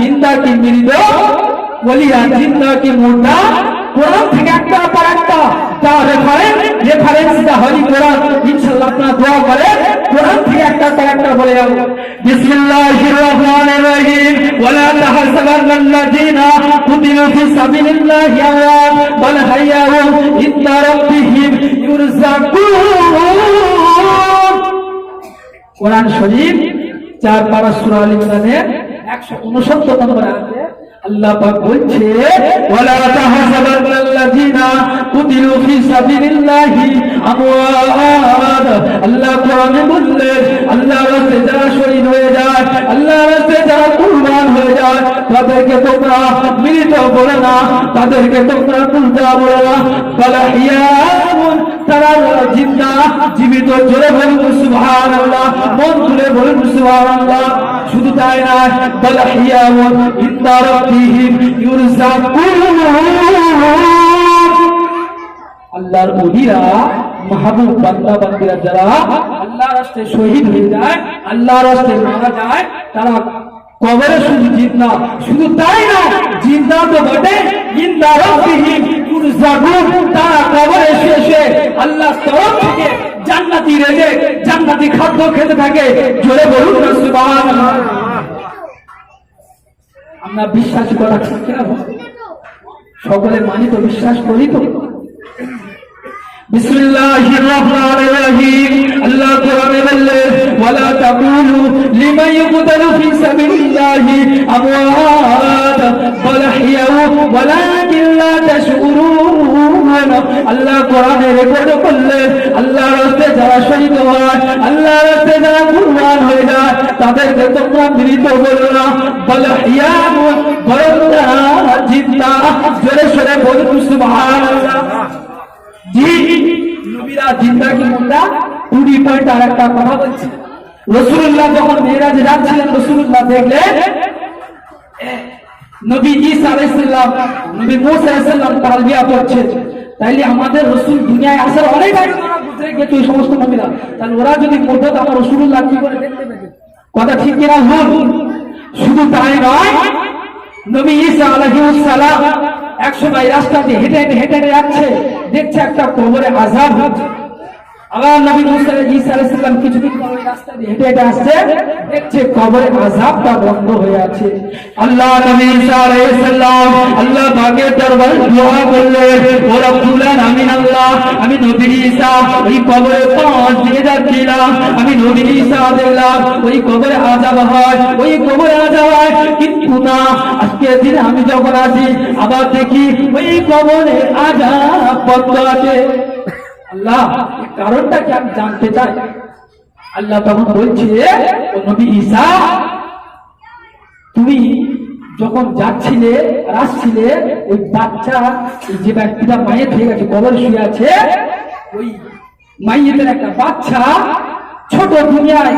জিন্দা কি মৃত, ওলিরা জিন্দা কি মুর্দা, কোরআন থেকে একটা পর একটা যা রেফারেন্স দা হলি কোরআন। ইনশাআল্লাহ আপনারা দোয়া করেন, কোরআন থেকে একটা পর একটা বলে যাব। বিসমিল্লাহির রহমানির রহিম, ওয়ালা তাহসাবান্নাল্লাযীনা কুতিলু ফি সাবিলিল্লাহি আমওয়াত বাল হাইয়াউ ইনদা রাব্বিহিম ইউরযাকুন। কোরআন শরীফ 4 পারা সূরা আল ইমরানের 169 নম্বর আয়াতে আল্লাহ পাক বলছে, ওয়ালা তাহসাবান্নাল্লাযীনা কুতিলু ফি সাবিলিল্লাহি আমওয়াত। আল্লাহ কোরআনে বললেন, আল্লাহর রাস্তায় যারা শহীদ হয়ে যায়, আল্লাহর রাস্তায় যারা কুরবান হয়ে যায়, তাদেরকে তোমরা মৃত বলে না, তাদেরকে তোমরা মুর্দা বলে না, বাল হিয়াউন, তারা জিন্দা, জীবিত। জোরে বলুন সুবহানাল্লাহ, মন খুলে বলুন সুবহানাল্লাহ। শুধু তাই না, বাল হিয়াউন ইনদা রাব্বিহিম ইউরযাকুন। আল্লাহর ওলিরা, মাহবুব বান্দা বান্দীরা যারা আল্লাহর রাস্তায় শহীদ হয়ে যায়, আল্লাহর রাস্তায় মারা যায়, তারা কবরে শুধু জিন্দা, শুধু তাই না, জিন্দা তো বটে, ইনদা রাব্বিহিম ইউরযাকুন। তারা কবরে শেষে আল্লাহর তরফ থেকে জান্নাতি রেজেক, জান্নাতি খাদ্য খেতে থাকে। জোরে বলুন না সুবহানাল্লাহ। আমরা বিশ্বাস করা ঠিক না, সকলে মানি তো, বিশ্বাস করি তো। বিসমিল্লাহির রহমানির রহিম, আল্লাহ কোরআনে বললেন, ওয়ালা তাকুলু লিমান ইউকতালু ফি সাবিলিল্লাহি আমওয়াত বাল হিয়াউ ওয়ালাকিন লা তাশউরুন। আল্লাহ কোরআনে রেকর্ড করলেন, আল্লাহর রাস্তায় যারা শহীদ হয়, আল্লাহর রাস্তায় যারা কুরবান হয়ে যায়, তাদেরকে তোমরা মৃত বলো না, বাল হিয়াউ, বরং তারা জিন্দা। জোরে সোরে বলুন সুবহানাল্লাহ। জি, নবীরা জিন্দা কি মুর্দা? 2 পয়েন্ট আর একটা কথা বলছি। রাসূলুল্লাহ যখন মেরাজে যাচ্ছিলেন, রাসূলুল্লাহ দেখলেন নবী ঈসা আলাইহিস সালাম, নবী মুসা আলাইহিস সালাম তালবিয়া পড়ছে। তাইলে আমাদের রাসূল দুনিয়ায় আসার অনেক আগে ওরা বুঝে গেছে ওই সমস্ত নবীরা, তাহলে ওরা যদি মরতো আমার রাসূলুল্লাহ কি করে দেখতে পেত? কথা ঠিক কিনা ভুল? শুধু তাই নয়, নবী ঈসা আলাইহিস সালাম এক সময় রাস্তা দিয়ে হেঁটে হেঁটে যাচ্ছে, দেখছে একটা কবরে আযাব হচ্ছে। আবার নবী মুসা ঈসা আলাইহিস সালাম কিছুদিন পর ওই রাস্তা দিয়ে হেঁটে হেঁটে আসছে, দেখছে কবরে আযাবটা বন্ধ হয়ে আছে। আল্লাহ নবী ঈসা আলাইহিস সালাম আল্লাহ পাকের দরবারে দোয়া করলেন, ও রব্বুল আলামিন, আল্লাহ আমি নবী ঈসা ওই কবরে পাশ দিয়ে যাচ্ছিলাম, আমি নবী ঈসা দেখলাম ওই কবরে আযাব হয়, ওই কবরে আযাব হয়, কিন্তু না, আজকের দিনে আমি যখন আসি আবার দেখি ওই কবরে আযাব বন্ধ আছে। আল্লাহ কারণটা কি আমি জানতে চাই। আল্লাহ তখন বলছে, ও নবী ঈসা, তুমি যখন যাচ্ছিলে আর আসছিলে, ওই বাচ্চা, যে ব্যক্তিটা মায়ের হয়ে গেছে, কবরে শুয়ে আছে, ওই মাইয়ের একটা বাচ্চা ছোট দুনিয়ায়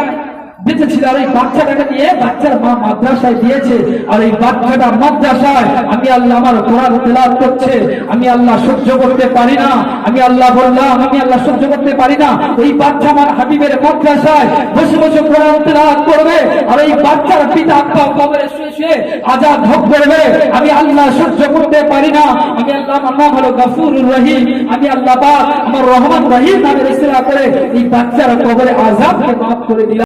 বেঁচে ছিল, আর ওই বাচ্চাটাকে নিয়ে বাচ্চার মা মাদ্রাসায় দিয়েছে, আর এই বাচ্চাটা মাদ্রাসায় আমি আল্লাহ আমার কোরআন তেলাওয়াত করছে, আমি আল্লাহ সহ্য করতে পারি না, আমি আল্লাহ বললাম আমি আল্লাহ সহ্য করতে পারি না। ওই বাচ্চা আমার হাবিবের মাদ্রাসায় বসে বসে কোরআন তেলাওয়াত করবে, আর এই বাচ্চার পিতা আব্বা কবরে শুয়ে শুয়ে আযাব ভোগ করবে, আমি আল্লাহ সহ্য করতে পারি না। আমি আল্লাহ, আমার নাম হলো গফুরুর রহিম, আমি আল্লাহ পাক আমার রহমান রহিম নামের ইসরা করে এই বাচ্চার কবরে আযাবকে মাফ করে দিলাম।